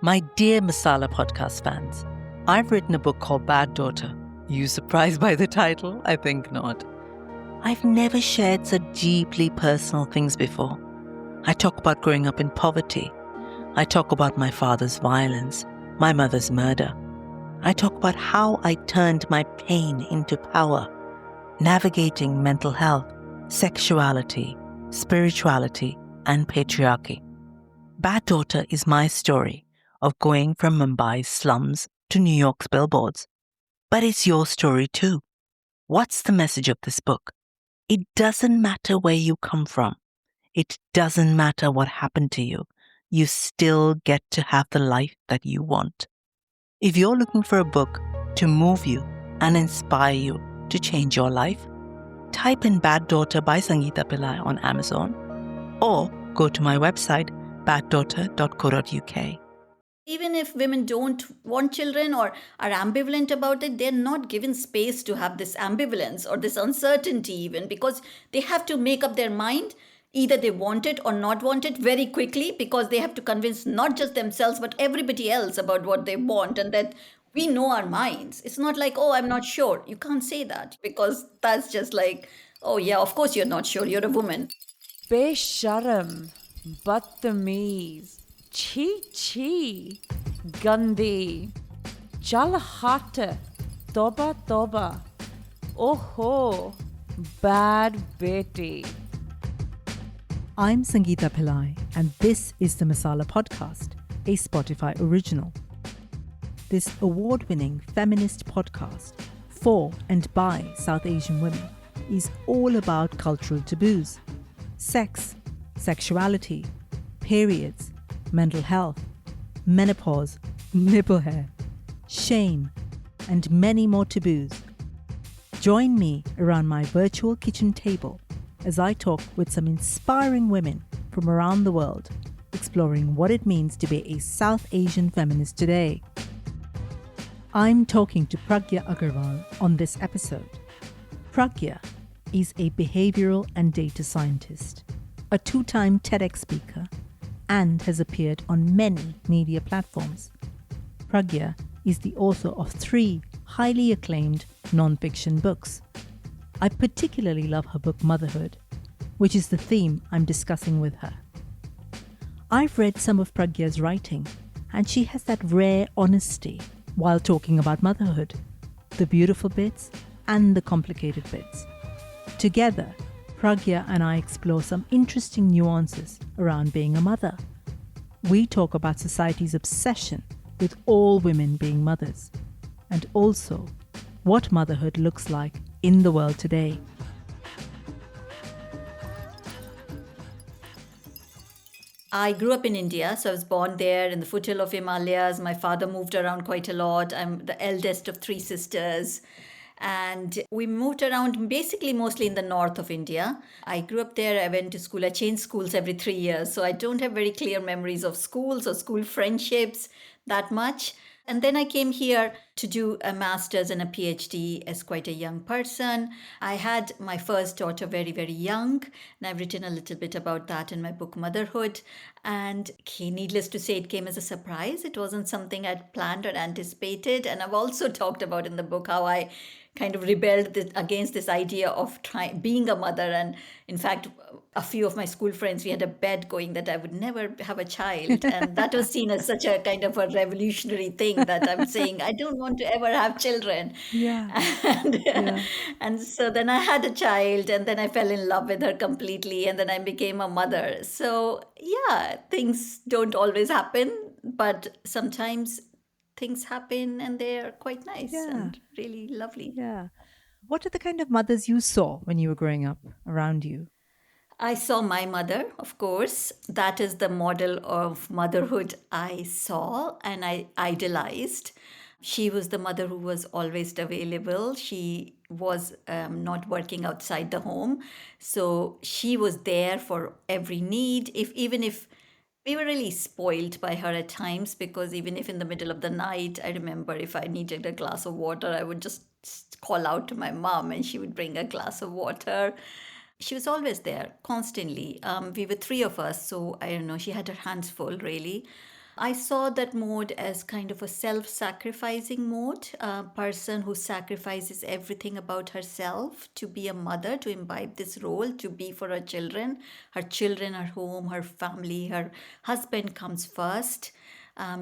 My dear Masala Podcast fans, I've written a book called Bad Daughter. You surprised by the title? I think not. I've never shared such deeply personal things before. I talk about growing up in poverty. I talk about my father's violence, my mother's murder. I talk about how I turned my pain into power, navigating mental health, sexuality, spirituality, and patriarchy. Bad Daughter is my story of going from Mumbai's slums to New York's billboards. But it's your story too. What's the message of this book? It doesn't matter where you come from. It doesn't matter what happened to you. You still get to have the life that you want. If you're looking for a book to move you and inspire you to change your life, type in Bad Daughter by Sangeeta Pillai on Amazon or go to my website, baddaughter.co.uk. Even if women don't want children or are ambivalent about it, they're not given space to have this ambivalence or this uncertainty, even because they have to make up their mind. Either they want it or not want it very quickly, because they have to convince not just themselves but everybody else about what they want, and that we know our minds. It's not like, oh, I'm not sure. You can't say that, because that's just like, oh yeah, of course you're not sure. You're a woman. Besharam, Badtameez, Chi Chi, Gandhi, Jalhata, Toba Toba, Oho, Bad Beti. I'm Sangeeta Pillai, and this is the Masala Podcast, a Spotify original. This award-winning feminist podcast for and by South Asian women is all about cultural taboos, sex, sexuality, periods, mental health, menopause, nipple hair, shame, and many more taboos. Join me around my virtual kitchen table as I talk with some inspiring women from around the world, exploring what it means to be a South Asian feminist today. I'm talking to Pragya Agarwal on this episode. Pragya is a behavioural and data scientist, a 2-time TEDx speaker, and has appeared on many media platforms. Pragya is the author of 3 highly acclaimed non-fiction books. I particularly love her book Motherhood, which is the theme I'm discussing with her. I've read some of Pragya's writing, and she has that rare honesty while talking about motherhood, the beautiful bits and the complicated bits. Together, Pragya and I explore some interesting nuances around being a mother. We talk about society's obsession with all women being mothers, and also what motherhood looks like in the world today. I grew up in India, so I was born there in the foothill of Himalayas. My father moved around quite a lot. I'm the eldest of 3 sisters. And we moved around basically mostly in the north of India. I grew up there. I went to school. I changed schools every 3 years. So I don't have very clear memories of schools or school friendships that much. And then I came here to do a master's and a PhD as quite a young person. I had my first daughter very, very young, and I've written a little bit about that in my book Motherhood. And needless to say, it came as a surprise. It wasn't something I'd planned or anticipated. And I've also talked about in the book how I kind of rebelled against this idea of being a mother. And in fact, a few of my school friends, we had a bet going that I would never have a child. And that was seen as such a kind of a revolutionary thing, that I'm saying, I don't want to ever have children. Yeah. And, Yeah. and so then I had a child, and then I fell in love with her completely, and then I became a mother. So yeah, things don't always happen, but sometimes things happen and they're quite nice and really lovely. Yeah. What are the kind of mothers you saw when you were growing up around you? I saw my mother, of course. That is the model of motherhood I saw and I idolized. She was the mother who was always available. She was not working outside the home. So she was there for every need. Even if we were really spoiled by her at times, because even if in the middle of the night, I remember if I needed a glass of water, I would just call out to my mom and she would bring a glass of water. She was always there, constantly. We were 3 of us, so I don't know, she had her hands full, really. I saw that mode as kind of a self-sacrificing mode, a person who sacrifices everything about herself to be a mother, to imbibe this role, to be for her children, her home, her family, her husband comes first.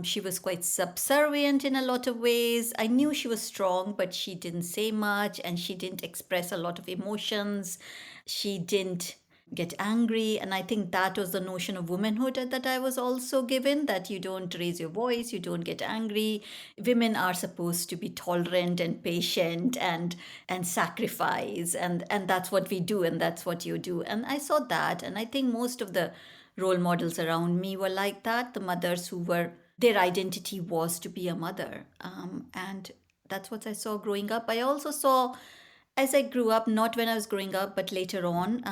She was quite subservient in a lot of ways. I knew she was strong, but she didn't say much and she didn't express a lot of emotions. She didn't get angry. And I think that was the notion of womanhood that I was also given, that you don't raise your voice, you don't get angry. Women are supposed to be tolerant and patient and sacrifice. And that's what we do and that's what you do. And I saw that. And I think most of the role models around me were like that, the mothers who were, their identity was to be a mother. And that's what I saw growing up. I also saw, as I grew up, not when I was growing up, but later on,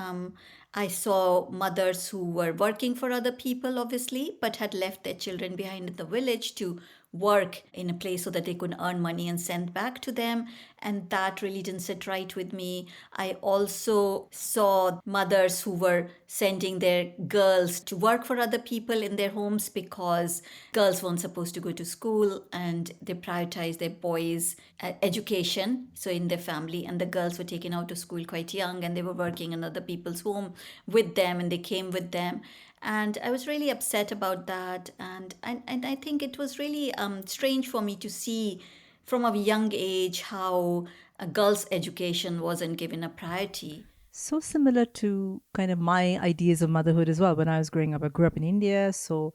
I saw mothers who were working for other people, obviously, but had left their children behind in the village to work in a place so that they could earn money and send back to them. And that really didn't sit right with me. I also saw mothers who were sending their girls to work for other people in their homes because girls weren't supposed to go to school and they prioritized their boys' education, so in their family, and the girls were taken out of school quite young and they were working in other people's home with them and they came with them. And I was really upset about that. And I think it was really strange for me to see from a young age how a girl's education wasn't given a priority. So similar to kind of my ideas of motherhood as well. When I was growing up, I grew up in India. So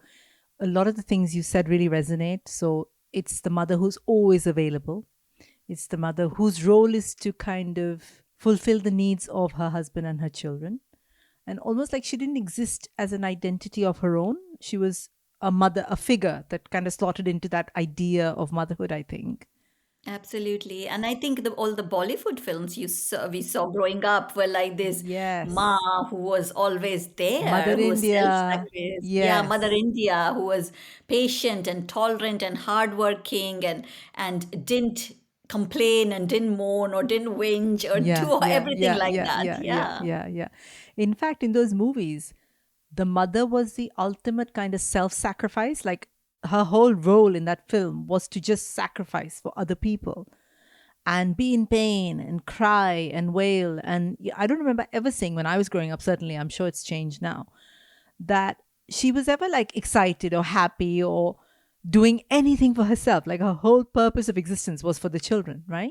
a lot of the things you said really resonate. So it's the mother who's always available. It's the mother whose role is to kind of fulfill the needs of her husband and her children. And almost like she didn't exist as an identity of her own. She was a mother, a figure that kind of slotted into that idea of motherhood, I think. Absolutely. And I think all the Bollywood films we saw growing up were like this Yes. Ma who was always Mother there, who was India. self-sacrificed. Yeah, Mother Yes. India, who was patient and tolerant and hardworking and didn't complain and didn't moan or didn't whinge or Yeah, do yeah, everything yeah, like yeah, that. yeah, yeah, Yeah. yeah, yeah. In fact, in those movies, the mother was the ultimate kind of self-sacrifice. Like her whole role in that film was to just sacrifice for other people and be in pain and cry and wail. And I don't remember ever seeing when I was growing up, certainly, I'm sure it's changed now, that she was ever like excited or happy or doing anything for herself. Like her whole purpose of existence was for the children, right?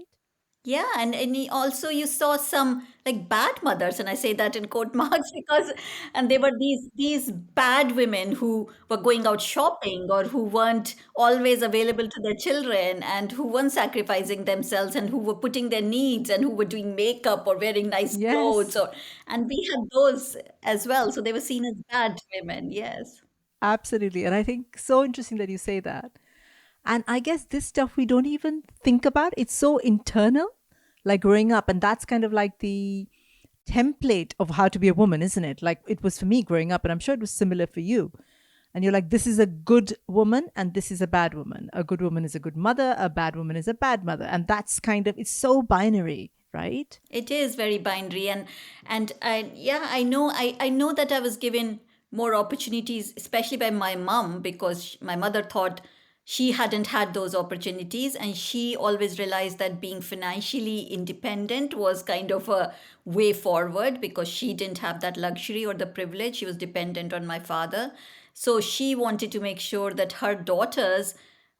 Yeah, and also you saw some like bad mothers, and I say that in quote marks because, and they were these bad women who were going out shopping or who weren't always available to their children and who weren't sacrificing themselves and who were putting their needs and who were doing makeup or wearing nice clothes Yes. and we had those as well. So they were seen as bad women. Yes. Absolutely. And I think so interesting that you say that. And I guess this stuff we don't even think about. It's so internal, like growing up. And that's kind of like the template of how to be a woman, isn't it? Like it was for me growing up, and I'm sure it was similar for you. And you're like, this is a good woman and this is a bad woman. A good woman is a good mother, a bad woman is a bad mother. And that's kind of, it's so binary, right? It is very binary, and I know that I was given more opportunities, especially by my mom, because my mother thought she hadn't had those opportunities, and she always realized that being financially independent was kind of a way forward because she didn't have that luxury or the privilege. She was dependent on my father, so she wanted to make sure that her daughters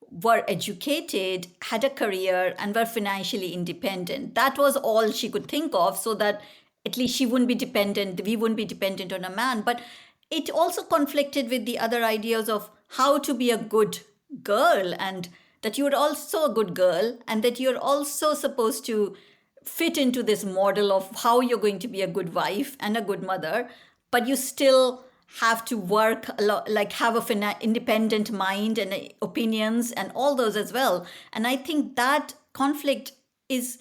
were educated, had a career, and were financially independent. That was all she could think of, so that at least she wouldn't be dependent, we wouldn't be dependent on a man. But it also conflicted with the other ideas of how to be a good girl, and that you're also a good girl, and that you're also supposed to fit into this model of how you're going to be a good wife and a good mother, but you still have to work a lot, like have a independent mind and opinions and all those as well. And I think that conflict is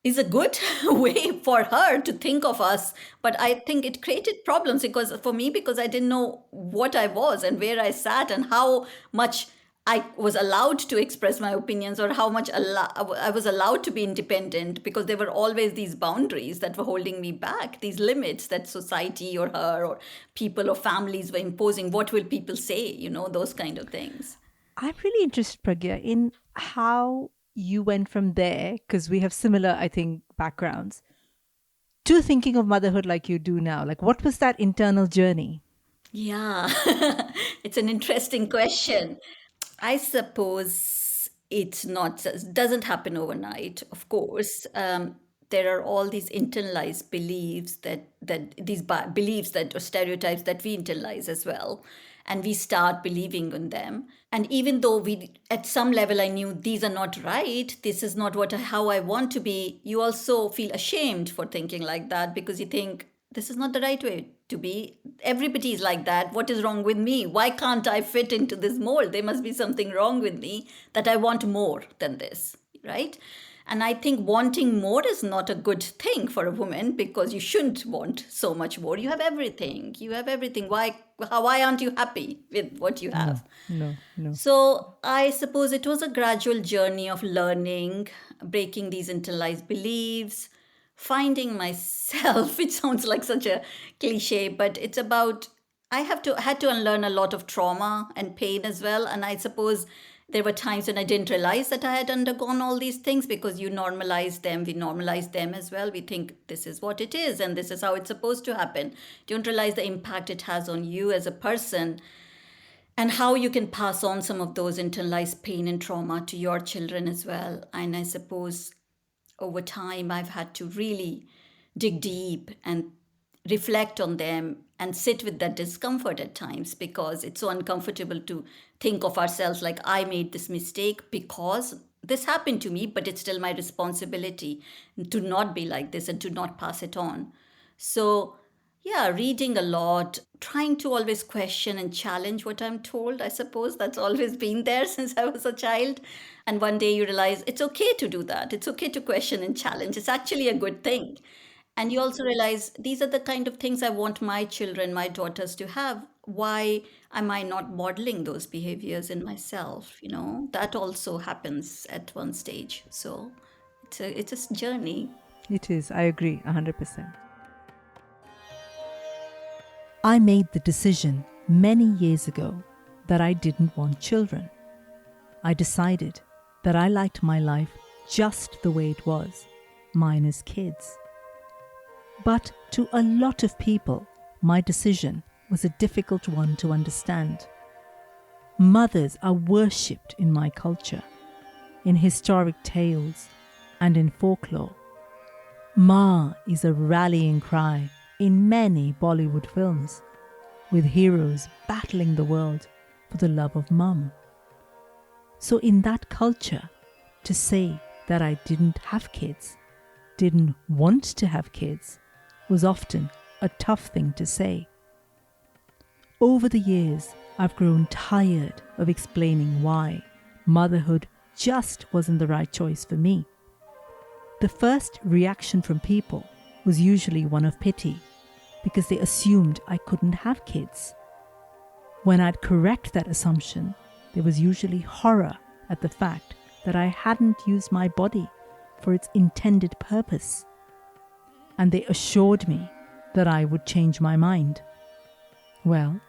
a good way for her to think of us, but I think it created problems because for me, because I didn't know what I was and where I sat and how much I was allowed to express my opinions or how much I was allowed to be independent, because there were always these boundaries that were holding me back, these limits that society or her or people or families were imposing. What will people say? Those kind of things. I'm really interested, Pragya, in how you went from there, because we have similar, I think, backgrounds, to thinking of motherhood like you do now. Like, what was that internal journey? Yeah, it's an interesting question. I suppose doesn't happen overnight, of course. There are all these internalized beliefs beliefs that or stereotypes that we internalize as well, and we start believing in them. And even though at some level, I knew these are not right, this is not how I want to be, you also feel ashamed for thinking like that, because you think this is not the right way to be. Everybody is like that. What is wrong with me? Why can't I fit into this mold? There must be something wrong with me that I want more than this, right? And I think wanting more is not a good thing for a woman, because you shouldn't want so much more. You have everything. You have everything. Why aren't you happy with what you have? No. So I suppose it was a gradual journey of learning, breaking these internalized beliefs, finding myself, which sounds like such a cliche, but it's about had to unlearn a lot of trauma and pain as well. And I suppose there were times when I didn't realize that I had undergone all these things, because you normalize them, we normalize them as well. We think this is what it is and this is how it's supposed to happen. Don't realize the impact it has on you as a person, and how you can pass on some of those internalized pain and trauma to your children as well. And I suppose over time, I've had to really dig deep and reflect on them and sit with that discomfort at times, because it's so uncomfortable to think of ourselves like, I made this mistake because this happened to me, but it's still my responsibility to not be like this and to not pass it on. So, yeah, reading a lot, trying to always question and challenge what I'm told. I suppose that's always been there since I was a child. And one day you realize it's okay to do that. It's okay to question and challenge. It's actually a good thing. And you also realize these are the kind of things I want my children, my daughters to have. Why am I not modeling those behaviors in myself? That also happens at one stage. So it's a journey. It is. I agree 100%. I made the decision many years ago that I didn't want children. I decided that I liked my life just the way it was, minus kids. But to a lot of people, my decision was a difficult one to understand. Mothers are worshipped in my culture, in historic tales and in folklore. Ma is a rallying cry in many Bollywood films, with heroes battling the world for the love of mum. So in that culture, to say that I didn't have kids, didn't want to have kids, was often a tough thing to say. Over the years, I've grown tired of explaining why motherhood just wasn't the right choice for me. The first reaction from people was usually one of pity, because they assumed I couldn't have kids. When I'd correct that assumption, there was usually horror at the fact that I hadn't used my body for its intended purpose. And they assured me that I would change my mind. Well,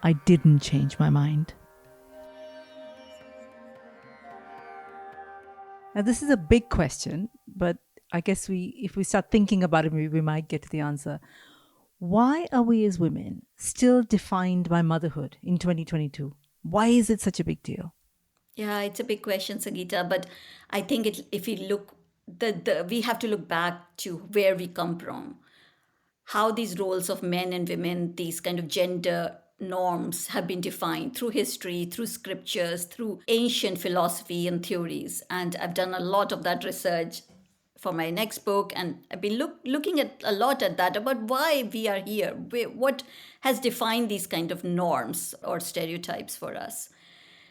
I didn't change my mind. Now, this is a big question, but I guess if we start thinking about it, maybe we might get to the answer. Why are we as women still defined by motherhood in 2022? Why is it such a big deal? Yeah, it's a big question, Sangeeta. But I think if we look, we have to look back to where we come from, how these roles of men and women, these kind of gender norms have been defined through history, through scriptures, through ancient philosophy and theories. And I've done a lot of that research for my next book, and I've been looking at a lot at that, about why we are here, what has defined these kind of norms or stereotypes for us,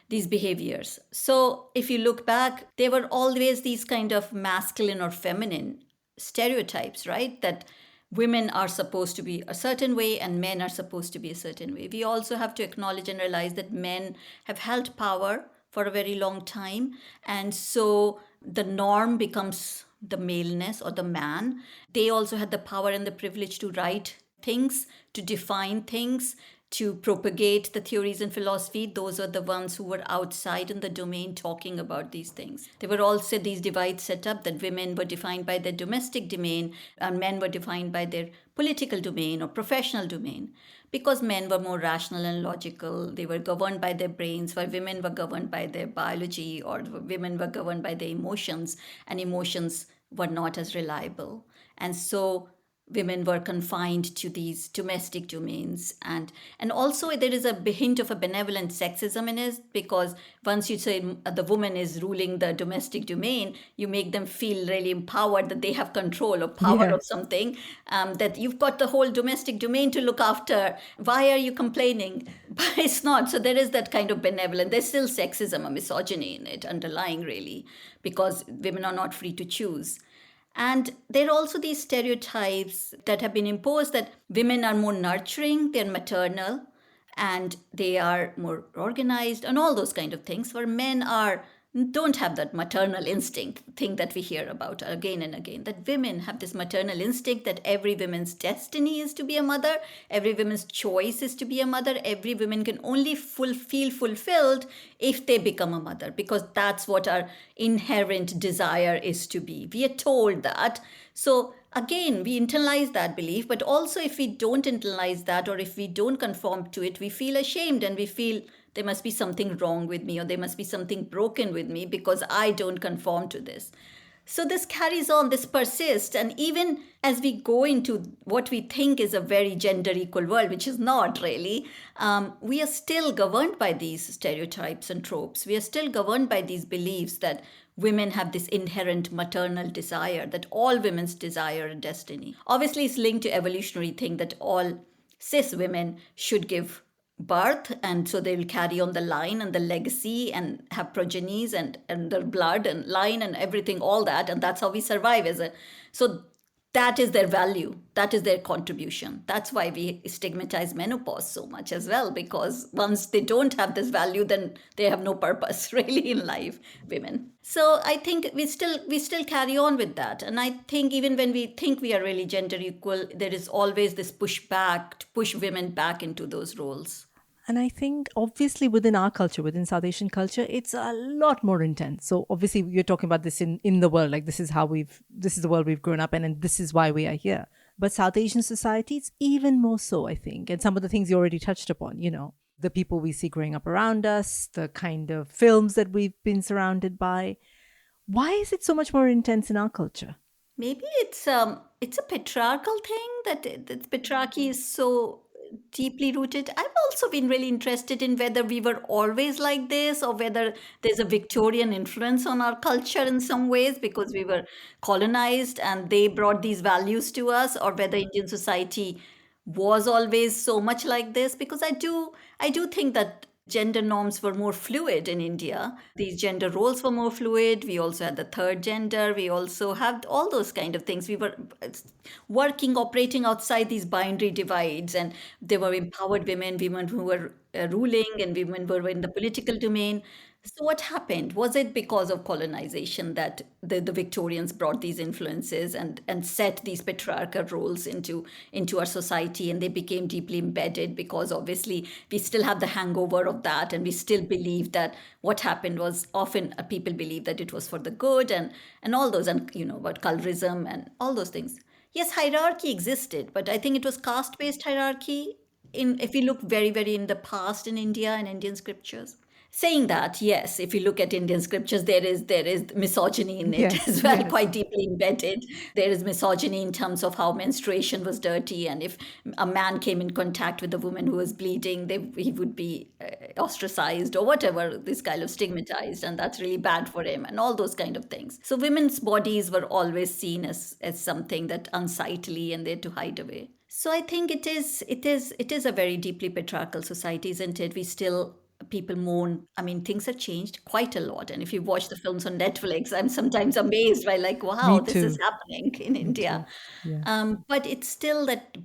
these behaviors. So if you look back, there were always these kind of masculine or feminine stereotypes, right? That women are supposed to be a certain way and men are supposed to be a certain way. We also have to acknowledge and realize that men have held power for a very long time. And so the norm becomes the maleness or the man. They also had the power and the privilege to write things, to define things, to propagate the theories and philosophy. Those are the ones who were outside in the domain talking about these things. There were also these divides set up that women were defined by their domestic domain and men were defined by their political domain or professional domain. Because men were more rational and logical, they were governed by their brains, while women were governed by their biology, or women were governed by their emotions, and emotions were not as reliable. And so women were confined to these domestic domains, and also there is a hint of a benevolent sexism in it, because once you say the woman is ruling the domestic domain, you make them feel really empowered, that they have control or power of something, that you've got the whole domestic domain to look after, why are you complaining? But it's not. So there is that kind of benevolence. There's still sexism or misogyny in it underlying, really, because women are not free to choose. And there are also these stereotypes that have been imposed that women are more nurturing, they're maternal, and they are more organized, and all those kind of things, where men don't have that maternal instinct thing that we hear about again and again, that women have this maternal instinct, that every woman's destiny is to be a mother, every woman's choice is to be a mother, every woman can only feel fulfilled if they become a mother, because that's what our inherent desire is to be. We are told that. So again, we internalize that belief, but also if we don't internalize that, or if we don't conform to it, we feel ashamed and we feel there must be something wrong with me, or there must be something broken with me because I don't conform to this. So this carries on, this persists. And even as we go into what we think is a very gender equal world, which is not really, we are still governed by these stereotypes and tropes. We are still governed by these beliefs that women have this inherent maternal desire, that all women's desire and destiny. Obviously, it's linked to evolutionary thing that all cis women should give birth, and so they will carry on the line and the legacy and have progenies and their blood and line and everything, all that, and that's how we survive so that is their value, that is their contribution. That's why we stigmatize menopause so much as well, because once they don't have this value, then they have no purpose really in life, women. So I think we still carry on with that. And I think even when we think we are really gender equal, there is always this pushback to push women back into those roles. And I think obviously within our culture, within South Asian culture, it's a lot more intense. So obviously you're talking about this in the world, like this is the world we've grown up in, and this is why we are here. But South Asian society, it's even more so, I think. And some of the things you already touched upon, the people we see growing up around us, the kind of films that we've been surrounded by. Why is it so much more intense in our culture? Maybe it's a patriarchal thing, that patriarchy is so deeply rooted. I've also been really interested in whether we were always like this, or whether there's a Victorian influence on our culture in some ways, because we were colonized and they brought these values to us, or whether Indian society was always so much like this. Because I do think that gender norms were more fluid in India. These gender roles were more fluid. We also had the third gender. We also had all those kind of things. We were operating outside these binary divides, and there were empowered women who were ruling, and women were in the political domain. So what happened? Was it because of colonization that the Victorians brought these influences and set these patriarchal roles into our society, and they became deeply embedded, because obviously we still have the hangover of that, and we still believe that what happened was, often people believe that it was for the good, and all those, and about colorism and all those things. Yes, hierarchy existed, but I think it was caste-based hierarchy if you look very, very in the past in India and Indian scriptures. Saying that, yes, if you look at Indian scriptures, there is misogyny in it as well, quite deeply embedded. There is misogyny in terms of how menstruation was dirty, and if a man came in contact with a woman who was bleeding, he would be ostracized or whatever, this kind of stigmatized, and that's really bad for him, and all those kind of things. So women's bodies were always seen as something that unsightly, and they're to hide away. So I think it is a very deeply patriarchal society, isn't it? We still people moan. I mean, things have changed quite a lot. And if you watch the films on Netflix, I'm sometimes amazed by like, wow, Me this is too. happening in Me too. India. Yeah. But it's still that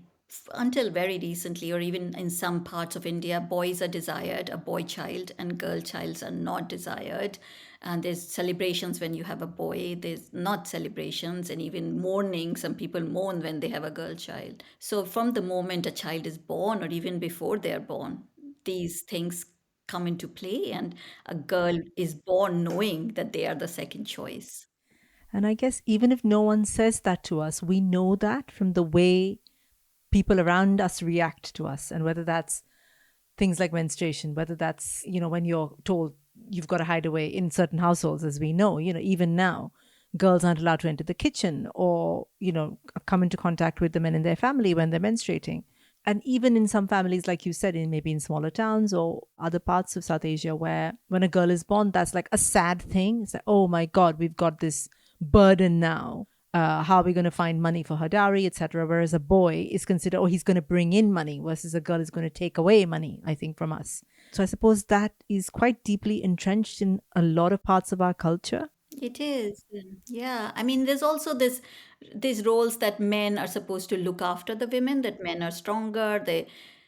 until very recently, or even in some parts of India, boys are desired, a boy child and girl childs are not desired. And there's celebrations when you have a boy, there's not celebrations, and even mourning. Some people mourn when they have a girl child. So, from the moment a child is born, or even before they're born, these things come into play, and a girl is born knowing that they are the second choice. And I guess even if no one says that to us, we know that from the way people around us react to us. And whether that's things like menstruation, whether that's, when you're told you've got to hide away in certain households, as we know, even now, girls aren't allowed to enter the kitchen or, come into contact with the men in their family when they're menstruating. And even in some families, like you said, maybe in smaller towns or other parts of South Asia, where when a girl is born, that's like a sad thing. It's like, oh my God, we've got this burden now. How are we going to find money for her dowry, etc. Whereas a boy is considered, oh, he's going to bring in money, versus a girl is going to take away money, I think, from us. So I suppose that is quite deeply entrenched in a lot of parts of our culture. It is, yeah. I mean, there's also these roles that men are supposed to look after the women, that men are stronger.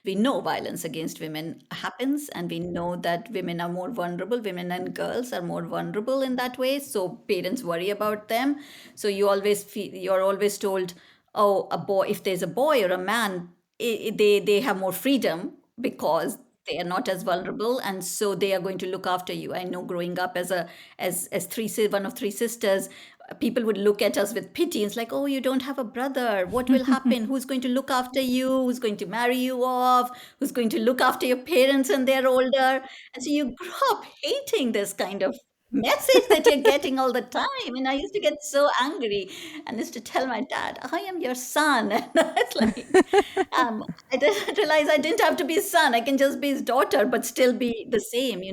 We know violence against women happens, and we know that women are more vulnerable. Women and girls are more vulnerable in that way. So parents worry about them. So you're always told, oh, a boy, if there's a boy or a man, they have more freedom because they are not as vulnerable, and so they are going to look after you. I know growing up as one of three sisters, people would look at us with pity. It's like, oh, you don't have a brother, what will happen? Who's going to look after you? Who's going to marry you off? Who's going to look after your parents when they're older? And so you grow up hating this kind of message that you're getting all the time. And I used to get so angry and used to tell my dad, I am your son. And it's like, I didn't realize I didn't have to be his son. I can just be his daughter, but still be the same.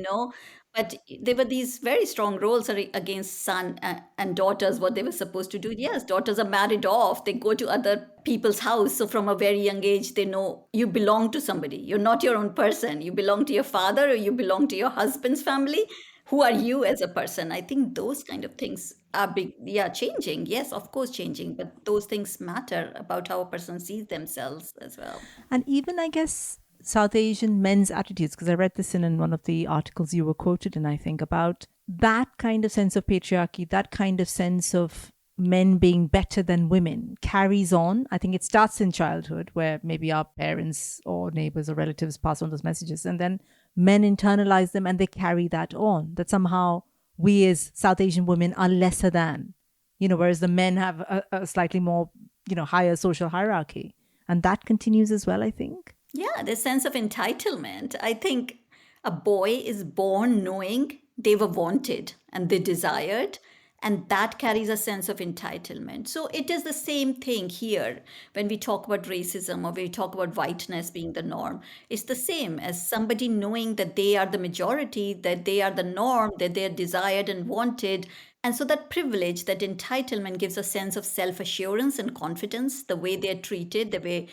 But there were these very strong roles against son and daughters, what they were supposed to do. Yes, daughters are married off. They go to other people's house. So from a very young age, they know you belong to somebody. You're not your own person. You belong to your father or you belong to your husband's family. Who are you as a person? I think those kind of things are big, yeah, changing. Yes, of course, changing, but those things matter about how a person sees themselves as well. And even, I guess, South Asian men's attitudes, because I read this in one of the articles you were quoted in, I think, about that kind of sense of patriarchy, that kind of sense of men being better than women carries on. I think it starts in childhood, where maybe our parents or neighbors or relatives pass on those messages, and then men internalize them and they carry that on, that somehow we as South Asian women are lesser than, whereas the men have a slightly more, higher social hierarchy. And that continues as well, I think. Yeah, the sense of entitlement. I think a boy is born knowing they were wanted and they desired, and that carries a sense of entitlement. So it is the same thing here when we talk about racism or we talk about whiteness being the norm. It's the same as somebody knowing that they are the majority, that they are the norm, that they're desired and wanted. And so that privilege, that entitlement gives a sense of self assurance and confidence, the way they're treated, the way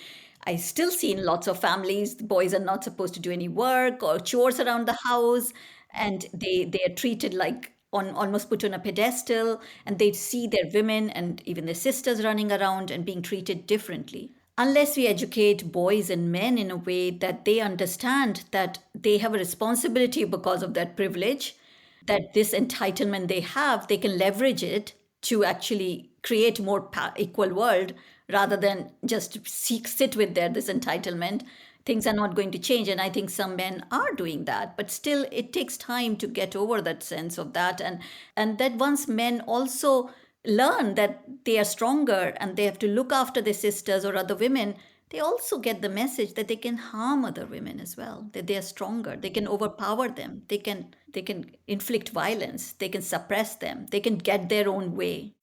I still see in lots of families, the boys are not supposed to do any work or chores around the house, and they are treated like almost put on a pedestal, and they see their women and even their sisters running around and being treated differently. Unless we educate boys and men in a way that they understand that they have a responsibility because of that privilege, that this entitlement they have, they can leverage it to actually create more equal world rather than just sit with this entitlement. Things are not going to change, and I think some men are doing that, but still it takes time to get over that sense of that, and that once men also learn that they are stronger and they have to look after their sisters or other women, they also get the message that they can harm other women as well, that they are stronger, they can overpower them, they can inflict violence, they can suppress them, they can get their own way.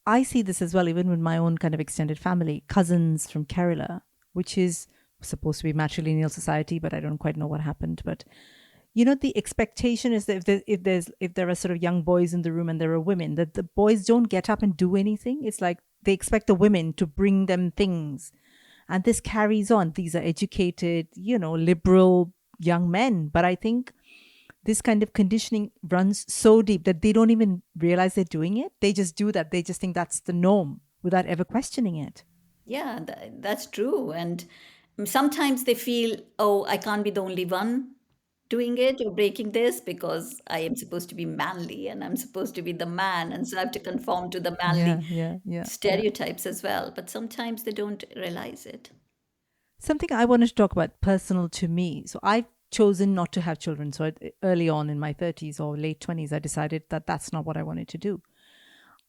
I see this as well, even with my own kind of extended family, cousins from Kerala, which is supposed to be matrilineal society, but I don't quite know what happened. But the expectation is that if there are sort of young boys in the room and there are women, that the boys don't get up and do anything. It's like they expect the women to bring them things, and this carries on. These are educated, liberal young men, but I think this kind of conditioning runs so deep that they don't even realize they're doing it. They just do that. They just think that's the norm without ever questioning it. Yeah, that's true. And sometimes they feel, oh, I can't be the only one doing it or breaking this because I am supposed to be manly and I'm supposed to be the man. And so I have to conform to the manly Yeah. stereotypes as well. But sometimes they don't realize it. Something I wanted to talk about personal to me. So I've chosen not to have children. So early on in my 30s or late 20s, I decided that that's not what I wanted to do.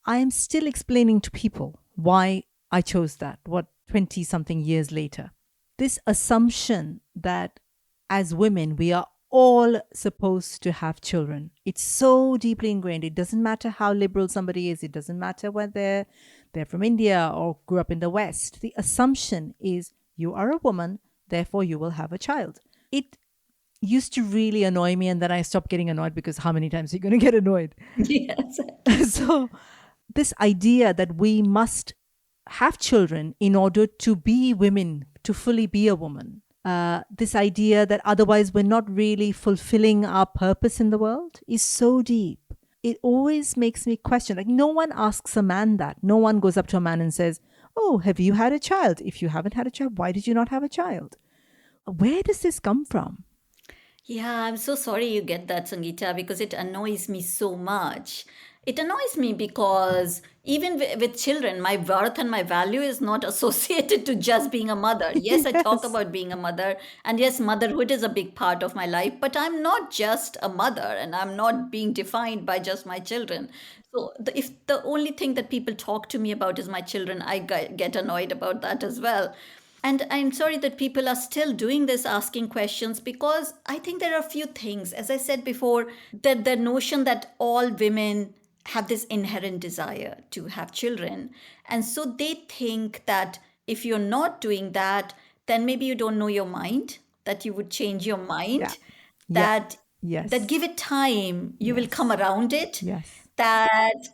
I am still explaining to people why I chose that, 20 something years later. This assumption that as women, we are all supposed to have children. It's so deeply ingrained. It doesn't matter how liberal somebody is. It doesn't matter whether they're from India or grew up in the West. The assumption is you are a woman, therefore you will have a child. It used to really annoy me, and then I stopped getting annoyed because how many times are you going to get annoyed? Yes. So this idea that we must have children in order to be women, to fully be a woman. This idea that otherwise we're not really fulfilling our purpose in the world is so deep. It always makes me question. Like, no one asks a man that. No one goes up to a man and says, oh, have you had a child? If you haven't had a child, why did you not have a child? Where does this come from? Yeah, I'm so sorry you get that, Sangeeta, because it annoys me so much. It annoys me because even with children, my worth and my value is not associated to just being a mother. Yes, I talk Yes. about being a mother, and yes, motherhood is a big part of my life, but I'm not just a mother and I'm not being defined by just my children. So if the only thing that people talk to me about is my children, I get annoyed about that as well. And I'm sorry that people are still doing this, asking questions, because I think there are a few things. As I said before, that the notion that all women have this inherent desire to have children. And so they think that if you're not doing that, then maybe you don't know your mind, that you would change your Yeah. mind, Yeah. that Yes. give it time, you will Yes. come around it. Yes. That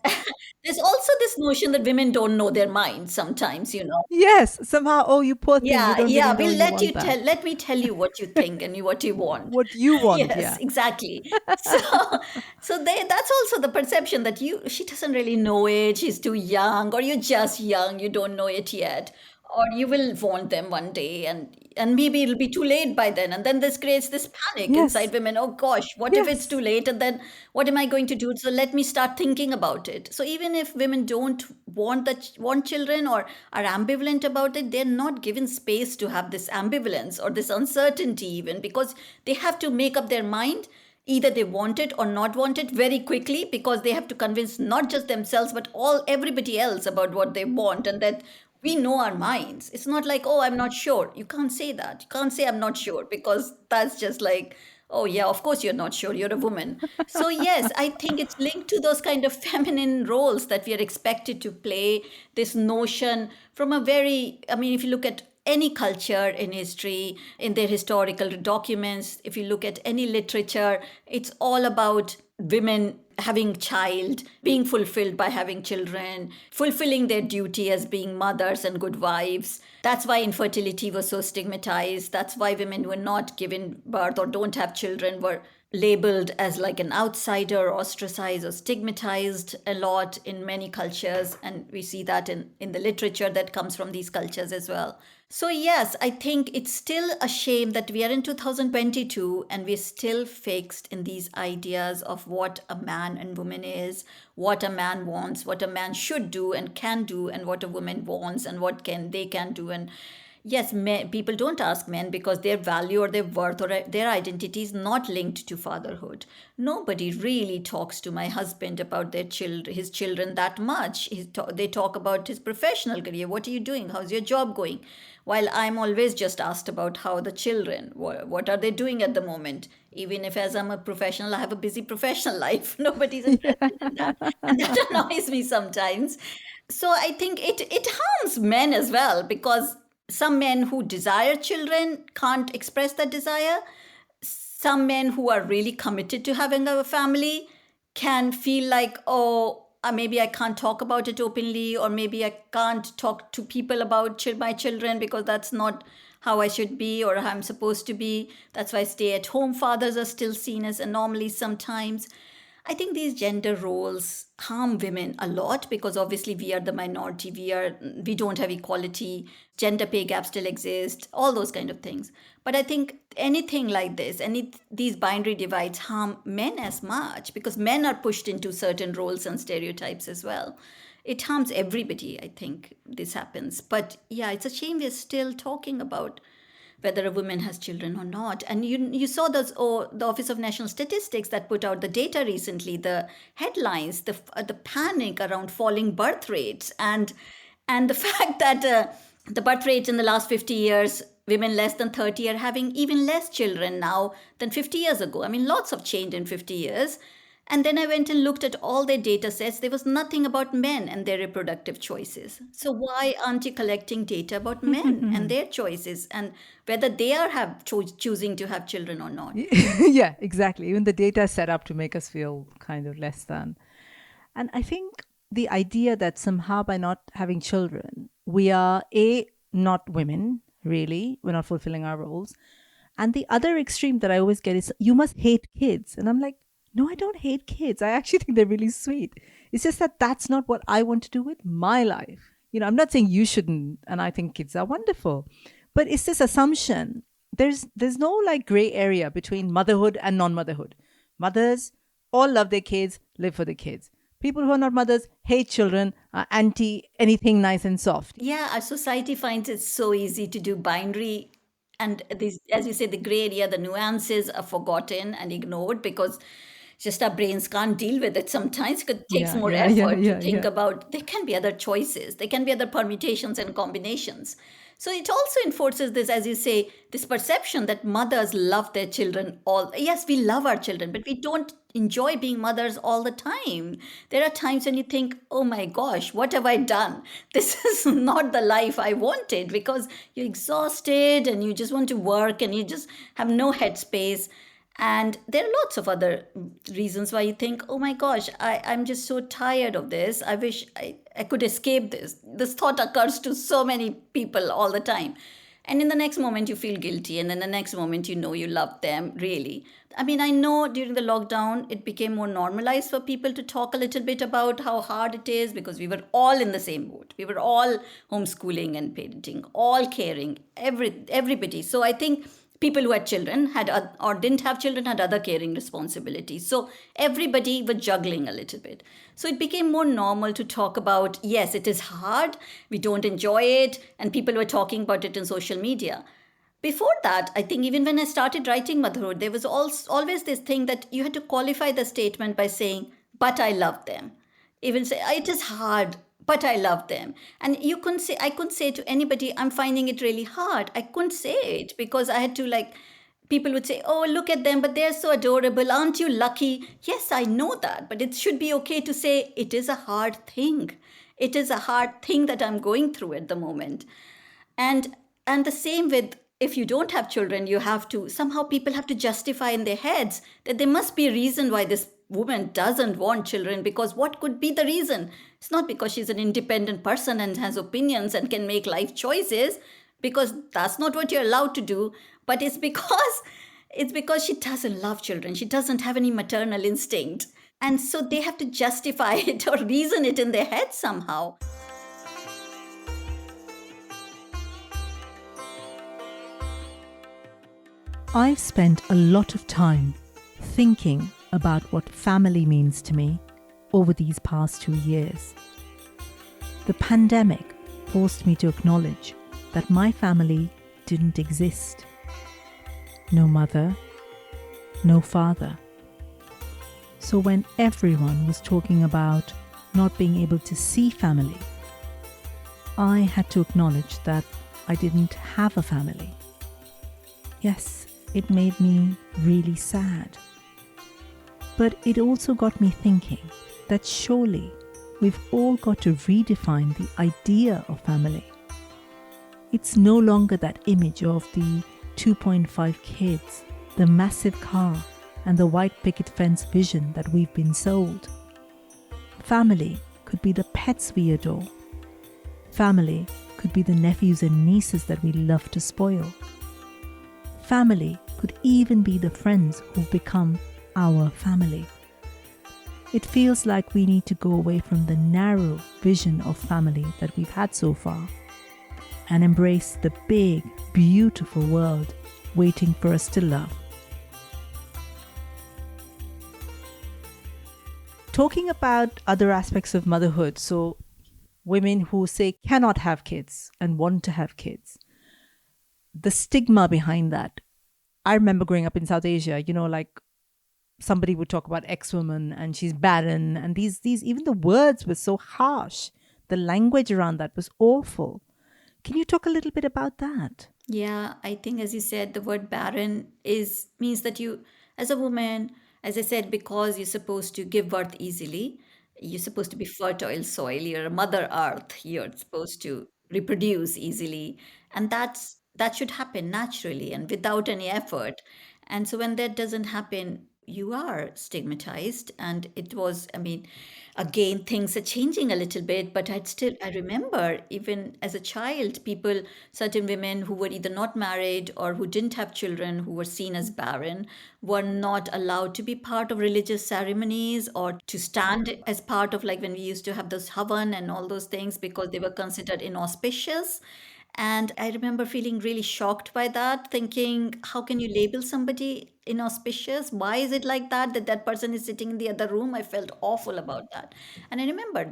there's also this notion that women don't know their minds sometimes. Yes. Somehow, oh, you poor thing. You Yeah, don't really yeah. know We'll you want that. let me tell you what you think and what you want. What you want. Yes, Yeah. exactly. So, that's also the perception that she doesn't really know it. She's too young, or you're just young. You don't know it yet, or you will want them one day, and maybe it'll be too late by then. And then this creates this panic Yes. inside women. Oh gosh, what if it's Yes. too late? And then what am I going to do? So let me start thinking about it. So even if women don't want children or are ambivalent about it, they're not given space to have this ambivalence or this uncertainty, even because they have to make up their mind. Either they want it or not want it very quickly, because they have to convince not just themselves but everybody else about what they want, and that we know our minds. It's not like, oh, I'm not sure. You can't say that. You can't say I'm not sure, because that's just like, oh yeah, of course you're not sure. You're a woman. So yes, I think it's linked to those kind of feminine roles that we are expected to play. This notion from a very, I mean, if you look at any culture in history, in their historical documents, if you look at any literature, it's all about women having child, being fulfilled by having children, fulfilling their duty as being mothers and good wives. That's why infertility was so stigmatized. That's why women who were not given birth or don't have children were labeled as like an outsider, ostracized or stigmatized a lot in many cultures. And we see that in the literature that comes from these cultures as well. So yes, I think it's still a shame that we are in 2022 and we're still fixed in these ideas of what a man and woman is, what a man wants, what a man should do and can do, and what a woman wants and what they can do. And yes, people don't ask men because their value or their worth or their identity is not linked to fatherhood. Nobody really talks to my husband about his children that much. They talk about his professional career. What are you doing? How's your job going? While I'm always just asked about how the children, what are they doing at the moment? Even if as I'm a professional, I have a busy professional life. Nobody's interested in that. And that annoys me sometimes. So I think it harms men as well, because some men who desire children can't express that desire. Some men who are really committed to having a family can feel like, oh, maybe I can't talk about it openly, or maybe I can't talk to people about my children because that's not how I should be or how I'm supposed to be. That's why stay-at-home fathers are still seen as anomalies sometimes. I think these gender roles harm women a lot because obviously we are the minority, we don't have equality, gender pay gaps still exist, all those kind of things. But I think anything like this, these binary divides harm men as much because men are pushed into certain roles and stereotypes as well. It harms everybody, I think this happens. But yeah, it's a shame we're still talking about whether a woman has children or not. And you saw those, the Office of National Statistics that put out the data recently, the headlines, the panic around falling birth rates, and the fact that the birth rates in the last 50 years, women less than 30 are having even less children now than 50 years ago. I mean, lots of change in 50 years. And then I went and looked at all their data sets. There was nothing about men and their reproductive choices. So why aren't you collecting data about men and their choices and whether they are choosing to have children or not? Yeah, exactly. Even the data is set up to make us feel kind of less than. And I think the idea that somehow by not having children, we are not women, really. We're not fulfilling our roles. And the other extreme that I always get is you must hate kids. And I'm like, no, I don't hate kids. I actually think they're really sweet. It's just that that's not what I want to do with my life. I'm not saying you shouldn't, and I think kids are wonderful. But it's this assumption. There's no like gray area between motherhood and non-motherhood. Mothers all love their kids, live for the kids. People who are not mothers hate children, are anti anything nice and soft. Yeah, our society finds it so easy to do binary. And these, as you say, the gray area, the nuances are forgotten and ignored because just our brains can't deal with it sometimes. It takes more effort to think about. There can be other choices. There can be other permutations and combinations. So it also enforces this, as you say, this perception that mothers love their children all. Yes, we love our children, but we don't enjoy being mothers all the time. There are times when you think, oh my gosh, what have I done? This is not the life I wanted, because you're exhausted and you just want to work and you just have no headspace. And there are lots of other reasons why you think, oh my gosh, I'm just so tired of this. I wish I could escape this. This thought occurs to so many people all the time. And in the next moment, you feel guilty. And then the next moment, you know you love them, really. I mean, I know during the lockdown, it became more normalized for people to talk a little bit about how hard it is because we were all in the same boat. We were all homeschooling and parenting, all caring, everybody. So I think people who had children or didn't have children had other caring responsibilities. So everybody was juggling a little bit. So it became more normal to talk about, yes, it is hard, we don't enjoy it, and people were talking about it in social media. Before that, I think even when I started writing Motherhood, there was always this thing that you had to qualify the statement by saying, but I love them. Even say, it is hard, but I love them. And I couldn't say to anybody, I'm finding it really hard. I couldn't say it because I had to people would say, oh, look at them, but they're so adorable. Aren't you lucky? Yes, I know that, but it should be okay to say it is a hard thing. It is a hard thing that I'm going through at the moment. And the same with, if you don't have children, people have to justify in their heads that there must be a reason why this woman doesn't want children, because what could be the reason? It's not because she's an independent person and has opinions and can make life choices, because that's not what you're allowed to do, but it's because she doesn't love children. She doesn't have any maternal instinct. And so they have to justify it or reason it in their head somehow. I've spent a lot of time thinking about what family means to me over these past 2 years. The pandemic forced me to acknowledge that my family didn't exist. No mother, no father. So when everyone was talking about not being able to see family, I had to acknowledge that I didn't have a family. Yes, it made me really sad. But it also got me thinking that surely we've all got to redefine the idea of family. It's no longer that image of the 2.5 kids, the massive car, and the white picket fence vision that we've been sold. Family could be the pets we adore. Family could could be the nephews and nieces that we love to spoil. Family could even be the friends who've become our family. It feels like we need to go away from the narrow vision of family that we've had so far and embrace the big, beautiful world waiting for us to love. Talking about other aspects of motherhood, so women who say cannot have kids and want to have kids, the stigma behind that. I remember growing up in South Asia, like somebody would talk about ex-woman and she's barren, and these even the words were so harsh. The language around that was awful. Can you talk a little bit about that? Yeah, I think as you said, the word barren means that you, as a woman, as I said, because you're supposed to give birth easily, you're supposed to be fertile soil, you're a mother earth, you're supposed to reproduce easily. And that should happen naturally and without any effort. And so when that doesn't happen, you are stigmatized. And it was, I mean, again, things are changing a little bit, but I remember even as a child, certain women who were either not married or who didn't have children, who were seen as barren, were not allowed to be part of religious ceremonies or to stand as part of, like when we used to have those havan and all those things, because they were considered inauspicious. And I remember feeling really shocked by that, thinking, how can you label somebody inauspicious? Why is it like that, that person is sitting in the other room? I felt awful about that. And I remember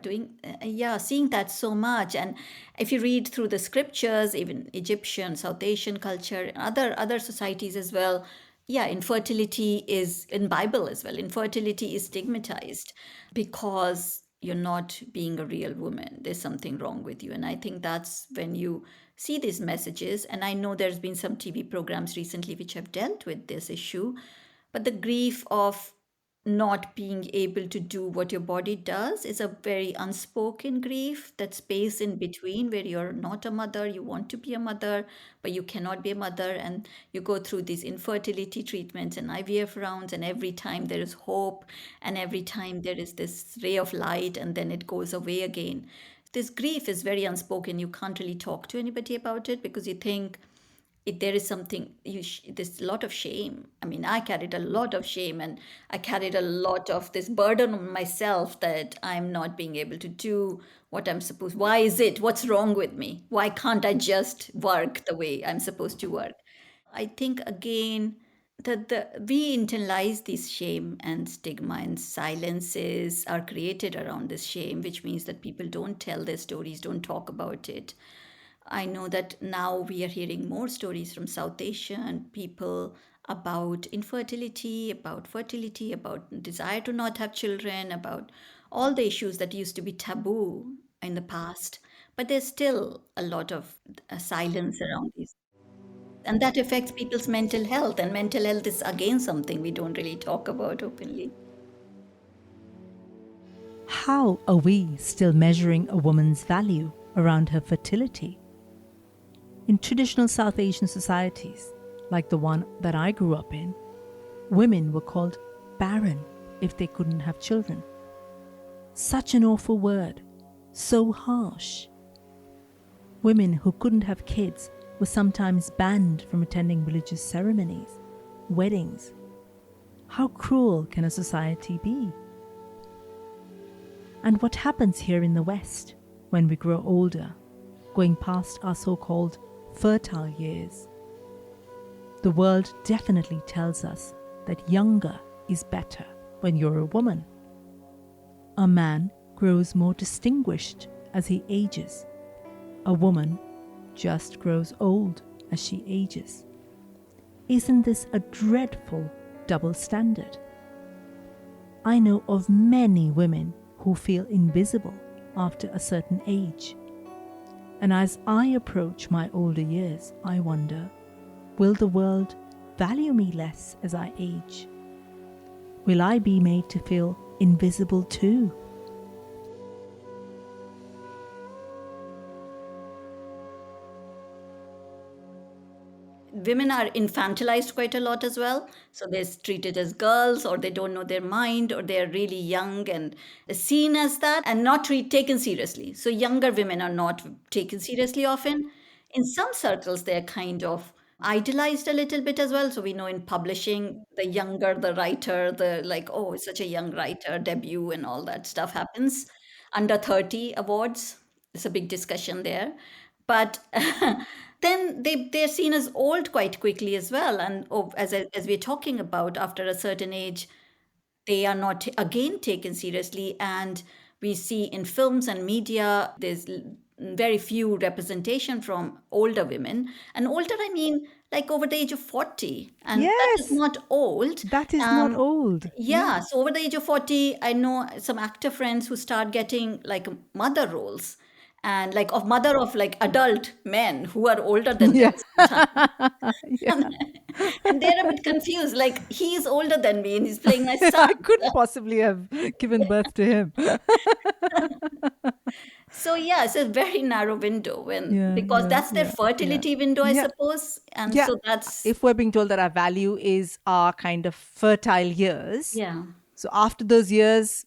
seeing that so much. And if you read through the scriptures, even Egyptian, South Asian culture, other societies as well, yeah, infertility is in Bible as well. Infertility is stigmatized because you're not being a real woman. There's something wrong with you. And I think that's when you see these messages. And I know there's been some TV programs recently which have dealt with this issue, but the grief of not being able to do what your body does is a very unspoken grief, that space in between where you're not a mother, you want to be a mother, but you cannot be a mother. And you go through these infertility treatments and IVF rounds, and every time there is hope, and every time there is this ray of light, and then it goes away again. This grief is very unspoken. You can't really talk to anybody about it because you think, there is something there's a lot of shame. I mean, I carried a lot of shame, and I carried a lot of this burden on myself that I'm not being able to do what I'm supposed. Why is it? What's wrong with me? Why can't I just work the way I'm supposed to work? I think again that we internalize this shame and stigma, and silences are created around this shame, which means that people don't tell their stories, don't talk about it. I know that now we are hearing more stories from South Asian people about infertility, about fertility, about desire to not have children, about all the issues that used to be taboo in the past. But there's still a lot of silence around these. And that affects people's mental health. And mental health is again something we don't really talk about openly. How are we still measuring a woman's value around her fertility? In traditional South Asian societies, like the one that I grew up in, women were called barren if they couldn't have children. Such an awful word, so harsh. Women who couldn't have kids were sometimes banned from attending religious ceremonies, weddings. How cruel can a society be? And what happens here in the West when we grow older, going past our so-called fertile years? The world definitely tells us that younger is better when you're a woman. A man grows more distinguished as he ages. A woman just grows old as she ages. Isn't this a dreadful double standard? I know of many women who feel invisible after a certain age. And as I approach my older years, I wonder, will the world value me less as I age? Will I be made to feel invisible too? women are infantilized quite a lot as well. So they're treated as girls, or they don't know their mind, or they're really young and seen as that and not taken seriously. So younger women are not taken seriously often. In some circles, they're kind of idolized a little bit as well. So we know in publishing, the younger the writer, the like, oh, such a young writer, debut and all that stuff happens. Under 30 awards, it's a big discussion there. But then they're seen as old quite quickly as well. And as we're talking about, after a certain age, they are not again taken seriously. And we see in films and media, there's very few representation from older women. And older, I mean, like over the age of 40. And that is Yes, not old. that is not old. Yeah, so over the age of 40, I know some actor friends who start getting like mother roles, and like of mother of like adult men who are older than them Yeah. sometimes. Yeah. And they're a bit confused, like he's older than me and he's playing my I son. couldn't possibly have given birth to him. So yeah, it's a very narrow window Yeah, because yeah, that's their yeah, fertility window, I yeah. suppose. And Yeah. so that's If we're being told that our value is our kind of fertile years, yeah. so after those years,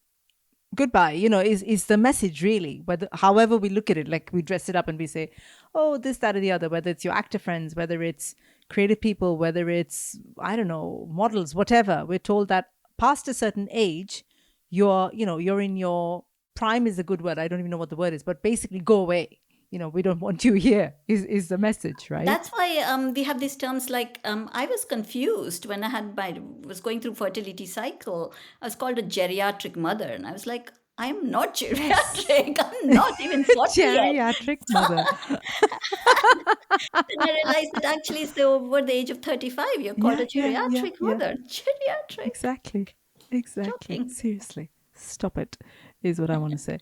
goodbye, is the message really. Whether, however we look at it, like we dress it up and we say, oh, this, that, or the other, whether it's your actor friends, whether it's creative people, whether it's, I don't know, models, whatever, we're told that past a certain age, you're in your prime is a good word. I don't even know what the word is, but basically go away. We don't want you here is the message, right? That's why we have these terms like I was confused when was going through fertility cycle. I was called a geriatric mother, and I was like, I'm not geriatric. I'm not even 40 yet. Geriatric mother. And I realized that actually it's over the age of 35. You're called a Yeah, yeah, geriatric yeah. mother. Geriatric. Exactly. Shocking. Seriously. Stop it, is what I want to say.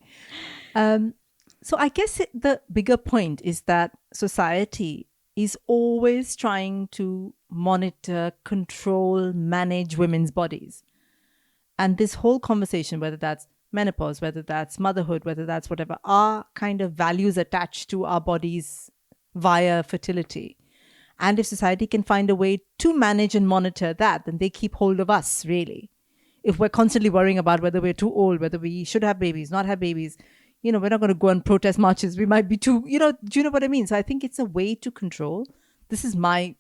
So I guess the bigger point is that society is always trying to monitor, control, manage women's bodies. And this whole conversation, whether that's menopause, whether that's motherhood, whether that's whatever, are kind of values attached to our bodies via fertility. And if society can find a way to manage and monitor that, then they keep hold of us, really. If we're constantly worrying about whether we're too old, whether we should have babies, not have babies, we're not going to go and protest marches. We might be too, do you know what I mean? So I think it's a way to control. This is my,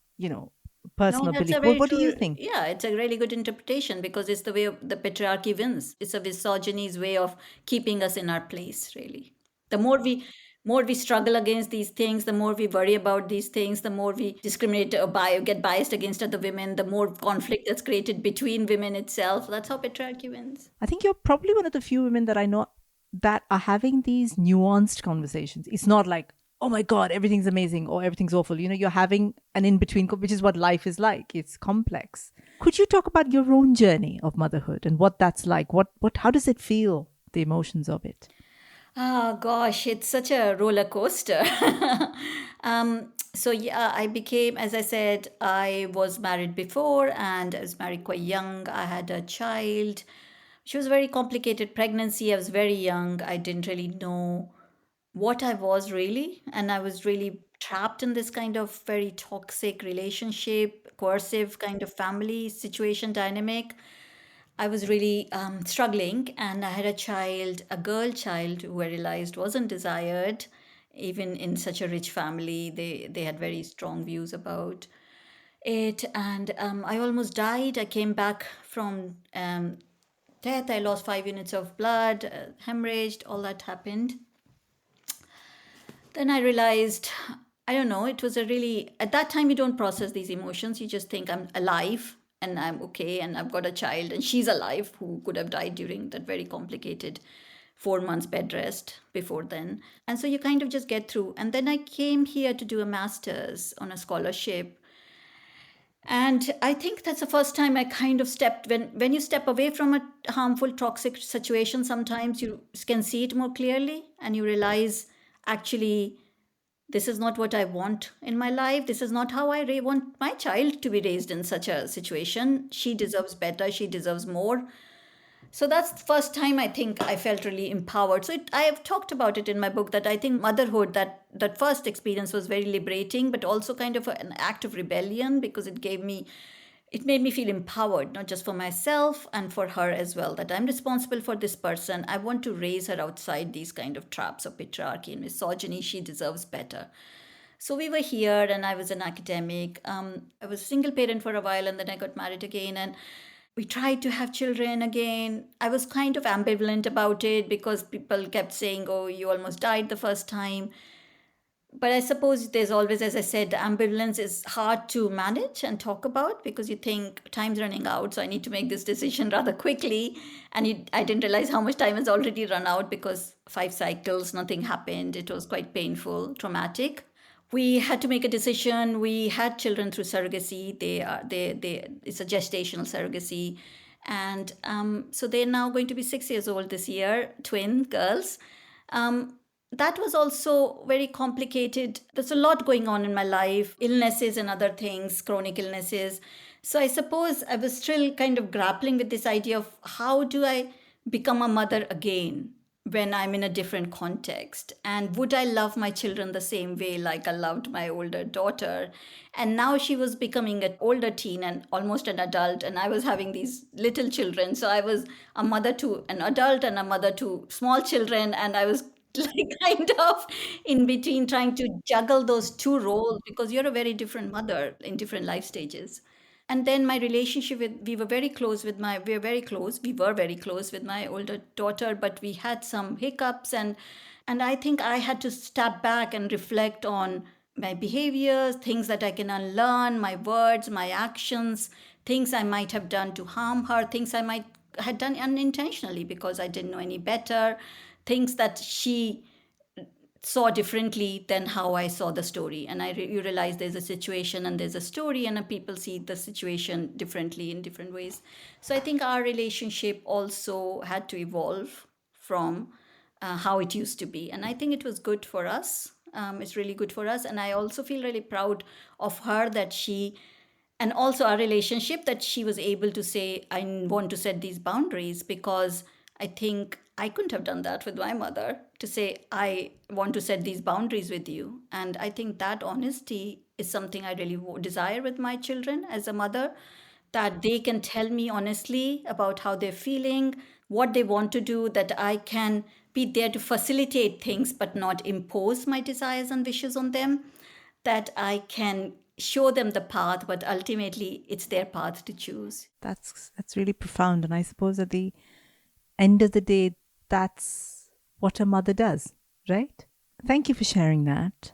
personal That's belief. a very What do you true. think? Yeah, it's a really good interpretation because it's the way of the patriarchy wins. It's a misogyny's way of keeping us in our place, really. The more we struggle against these things, the more we worry about these things, the more we discriminate or get biased against other women, the more conflict that's created between women itself. That's how patriarchy wins. I think you're probably one of the few women that I know that are having these nuanced conversations. It's not like, oh my God, everything's amazing or everything's awful. You're having an in-between, which is what life is like. It's complex. Could you talk about your own journey of motherhood and what that's like? How does it feel, the emotions of it? Oh gosh, it's such a roller coaster. So yeah, I became, as I said, I was married before and I was married quite young. I had a child. She was a very complicated pregnancy. I was very young. I didn't really know what I was really. And I was really trapped in this kind of very toxic relationship, coercive kind of family situation dynamic. I was really struggling, and I had a girl child, who I realized wasn't desired, even in such a rich family. They had very strong views about it, and I almost died. I came back from death. I lost 5 units of blood, hemorrhaged. All that happened. Then I realized, I don't know. It was at that time you don't process these emotions. You just think I'm alive and I'm okay and I've got a child and she's alive who could have died during that very complicated 4 months bed rest before then. And so you kind of just get through. And then I came here to do a master's on a scholarship. And I think that's the first time I kind of stepped, when you step away from a harmful, toxic situation, sometimes you can see it more clearly and you realize, actually, this is not what I want in my life. This is not how I want my child to be raised in such a situation. She deserves better. She deserves more. So that's the first time I think I felt really empowered. I have talked about it in my book that I think motherhood, that first experience was very liberating, but also kind of an act of rebellion, because it made me feel empowered, not just for myself and for her as well, that I'm responsible for this person. I want to raise her outside these kind of traps of patriarchy and misogyny. She deserves better. So we were here and I was an academic. I was a single parent for a while and then I got married again. And we tried to have children again. I was kind of ambivalent about it because people kept saying, oh, you almost died the first time. But I suppose there's always, as I said, the ambivalence is hard to manage and talk about because you think time's running out, so I need to make this decision rather quickly. And I didn't realize how much time has already run out because 5 cycles, nothing happened. It was quite painful, traumatic. We had to make a decision. We had children through surrogacy. It's a gestational surrogacy. And so they're now going to be 6 years old this year, twin girls. That was also very complicated. There's a lot going on in my life, illnesses and other things, chronic illnesses. So I suppose I was still kind of grappling with this idea of how do I become a mother again when I'm in a different context? And would I love my children the same way like I loved my older daughter? And now she was becoming an older teen and almost an adult, and I was having these little children. So I was a mother to an adult and a mother to small children, and I was like kind of in between trying to juggle those two roles because you're a very different mother in different life stages. And then my relationship we were very close with my older daughter, but we had some hiccups and I think I had to step back and reflect on my behaviors, things that I can unlearn, my words, my actions, things I might have done to harm her, things I might have done unintentionally because I didn't know any better, things that she saw differently than how I saw the story. And you realize there's a situation and there's a story, and people see the situation differently in different ways. So I think our relationship also had to evolve from how it used to be. And I think it was good for us. It's really good for us. And I also feel really proud of her and also our relationship, that she was able to say, I want to set these boundaries, because I think I couldn't have done that with my mother, to say, I want to set these boundaries with you. And I think that honesty is something I really desire with my children as a mother, that they can tell me honestly about how they're feeling, what they want to do, that I can be there to facilitate things but not impose my desires and wishes on them, that I can show them the path, but ultimately it's their path to choose. That's really profound. And I suppose at the end of the day, that's what a mother does, right? Thank you for sharing that.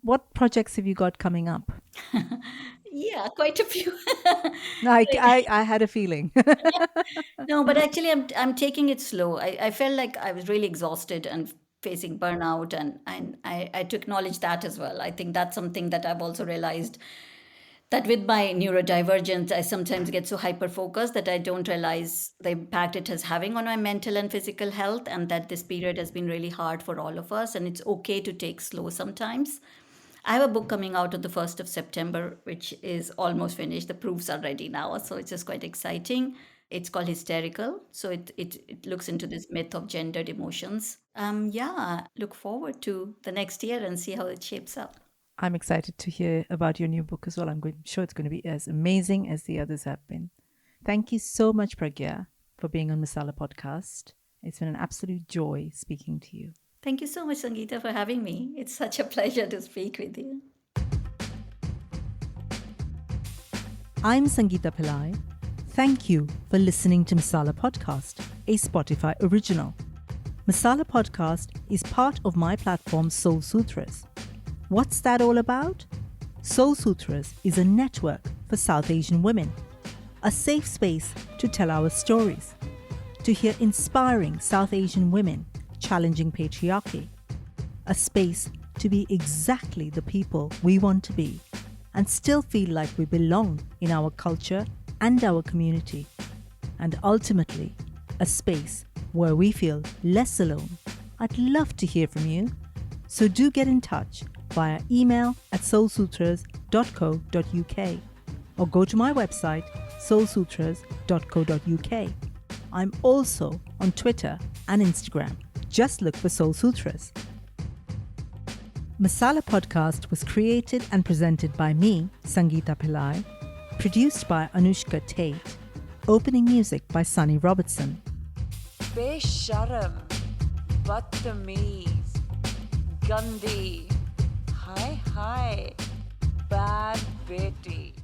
What projects have you got coming up? Yeah, quite a few. I had a feeling. No, but actually I'm taking it slow. I felt like I was really exhausted and facing burnout, and I had to acknowledge that as well. I think that's something that I've also realized, that with my neurodivergence, I sometimes get so hyper-focused that I don't realize the impact it is having on my mental and physical health, and that this period has been really hard for all of us, and it's okay to take slow sometimes. I have a book coming out on the 1st of September, which is almost finished. The proofs are ready now, so it's just quite exciting. It's called Hysterical. So it looks into this myth of gendered emotions. Look forward to the next year and see how it shapes up. I'm excited to hear about your new book as well. I'm sure it's going to be as amazing as the others have been. Thank you so much, Pragya, for being on Masala Podcast. It's been an absolute joy speaking to you. Thank you so much, Sangeeta, for having me. It's such a pleasure to speak with you. I'm Sangeeta Pillai. Thank you for listening to Masala Podcast, a Spotify original. Masala Podcast is part of my platform Soul Sutras. What's that all about? Soul Sutras is a network for South Asian women, a safe space to tell our stories, to hear inspiring South Asian women challenging patriarchy, a space to be exactly the people we want to be and still feel like we belong in our culture and our community, and ultimately a space where we feel less alone. I'd love to hear from you, so do get in touch via email at soulsutras.co.uk or go to my website soulsutras.co.uk. I'm also on Twitter and Instagram. Just look for Soul Sutras. Masala Podcast was created and presented by me, Sangeeta Pillai, produced by Anushka Tate, opening music by Sunny Robertson. Besharam, Badtameez, Gandhi, Hi, bad beti.